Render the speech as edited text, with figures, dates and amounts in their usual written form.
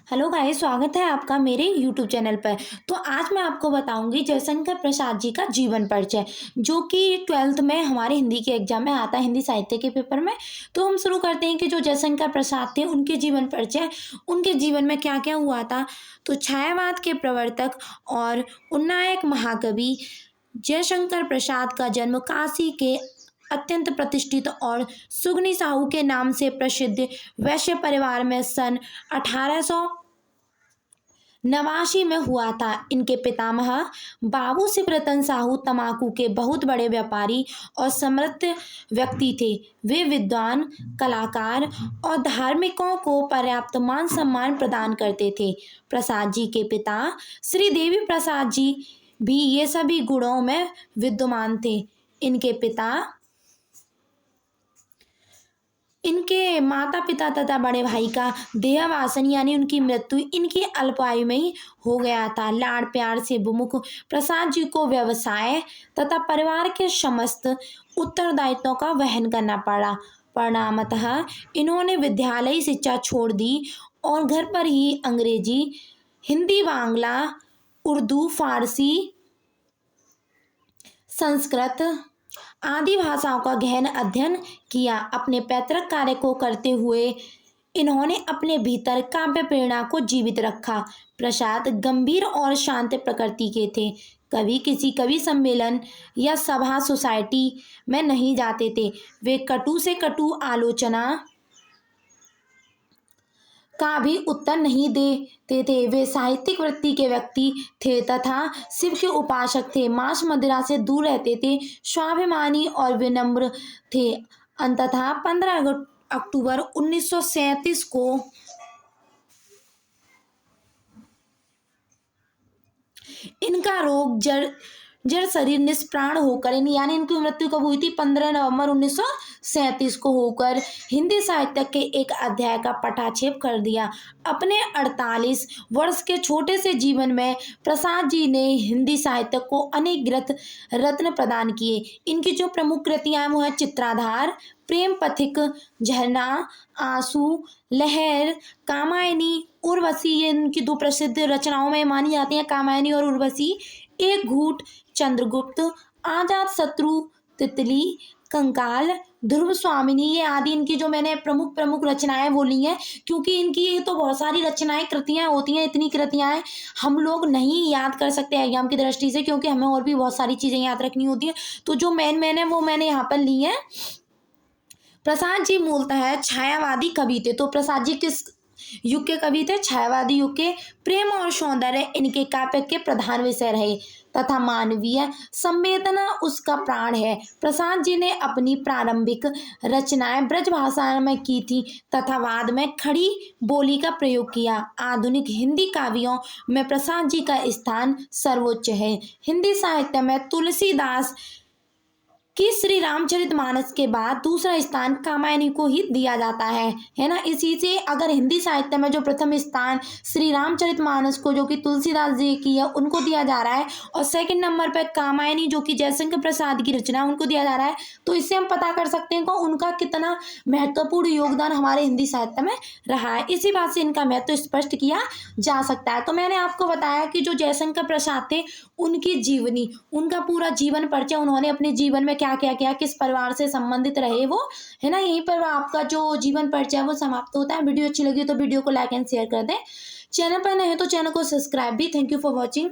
Hello guys, स्वागत है आपका मेरे यूट्यूब चैनल पर। तो आज मैं आपको बताऊंगी जयशंकर प्रसाद जी का जीवन परिचय, जो कि 12th में हमारे हिंदी के एग्जाम में आता है, हिंदी साहित्य के पेपर में। तो हम शुरू करते हैं कि जो जयशंकर प्रसाद थे उनके जीवन परिचय, उनके जीवन में क्या क्या हुआ था। तो छायावाद के प्रवर्तक और उन्नायक महाकवि जयशंकर प्रसाद का जन्म काशी के अत्यंत प्रतिष्ठित और सुगनी साहू के नाम से प्रसिद्ध वैश्य परिवार में सन 1889 में हुआ था। इनके पितामह बाबू शिवरतन साहू तंबाकू के बहुत बड़े व्यापारी और समृद्ध व्यक्ति थे। वे विद्वान, कलाकार और धार्मिकों को पर्याप्त मान सम्मान प्रदान करते थे। प्रसाद जी के पिता श्री देवी प्रसाद जी भी ये सभी गुणों में विद्यमान थे। इनके माता पिता तथा बड़े भाई का देहावसान यानी उनकी मृत्यु इनकी अल्पायु में ही हो गया था। लाड़ प्यार से विमुख प्रसाद जी को व्यवसाय तथा परिवार के समस्त उत्तरदायित्वों का वहन करना पड़ा। परिणामतः इन्होंने विद्यालयी शिक्षा छोड़ दी और घर पर ही अंग्रेजी, हिंदी, बांग्ला, उर्दू, फारसी, संस्कृत आदि भाषाओं का गहन अध्ययन किया। अपने पैतृक कार्य को करते हुए इन्होंने अपने भीतर काव्य प्रेरणा को जीवित रखा। प्रसाद गंभीर और शांत प्रकृति के थे। कभी किसी कवि सम्मेलन या सभा सोसाइटी में नहीं जाते थे। वे कटु से कटु आलोचना का भी उत्तर नहीं देते थे। वे साहित्यिक वृत्ति के व्यक्ति थे तथा शिव के उपासक थे। मांस मदिरा से दूर रहते थे, स्वाभिमानी और विनम्र थे। अंततः 15 अक्टूबर 1937 को इनका रोग जड़ शरीर निष्प्राण होकर यानी इनकी मृत्यु कब हुई थी? 15 नवंबर 1937 को होकर हिंदी साहित्य के एक अध्याय का पटाक्षेप कर दिया। अपने 48 वर्ष के छोटे से जीवन में प्रसाद जी ने हिंदी साहित्य को अनेक रत्न प्रदान किए। इनकी जो प्रमुख कृतियां वो है चित्राधार, प्रेम पथिक, झरना, आंसू, लहर, कामायनी, उर्वशी। ये इनकी दो प्रसिद्ध रचनाओं में मानी जाती हैं, कामायनी और उर्वशी। एक घूट, चंद्रगुप्त, आजाद शत्रु, तितली, कंकाल, ध्रुव स्वामिनी, ये आदि इनकी जो मैंने प्रमुख रचनाएं बोली हैं। क्योंकि इनकी ये तो बहुत सारी रचनाएं, कृतियां होती हैं, इतनी कृतियां हम लोग नहीं याद कर सकते एग्जाम की दृष्टि से, क्योंकि हमें और भी बहुत सारी चीजें याद रखनी होती हैं। तो जो मेन है वो मैंने यहाँ पर ली है। प्रसाद जी मूलतः छायावादी कवि थे। तो प्रसाद जी किस युग के कवि थे? छायावादी युग के। प्रेम और सौंदर्य इनके काव्य के प्रधान विषय रहे तथा मानवीय संवेदना उसका प्राण है। प्रसाद जी ने अपनी प्रारंभिक रचनाएं ब्रज भाषा में की थी तथा बाद में खड़ी बोली का प्रयोग किया। आधुनिक हिंदी काव्यों में प्रसाद जी का स्थान सर्वोच्च है। हिंदी साहित्य में तुलसीदास कि श्री रामचरितमानस के बाद दूसरा स्थान कामायनी को ही दिया जाता है ना। इसी से अगर हिंदी साहित्य में जो प्रथम स्थान श्री रामचरितमानस को, जो कि तुलसीदास जी की है, उनको दिया जा रहा है, और सेकंड नंबर पे कामायनी जो कि जयशंकर प्रसाद की रचना, उनको दिया जा रहा है। तो इससे हम पता कर सकते हैं कि उनका कितना महत्वपूर्ण योगदान हमारे हिंदी साहित्य में रहा है। इसी बात से इनका महत्व स्पष्ट किया जा सकता है। तो मैंने आपको बताया कि जो जयशंकर प्रसाद थे, उनकी जीवनी, उनका पूरा जीवन परिचय, उन्होंने अपने जीवन में क्या क्या किया, किस परिवार से संबंधित रहे वो, है ना। यहीं पर आपका जो जीवन परिचय वो समाप्त होता है। वीडियो अच्छी लगी तो वीडियो को लाइक एंड शेयर कर दें। चैनल पर नए हैं तो चैनल को सब्सक्राइब भी। Thank you for watching.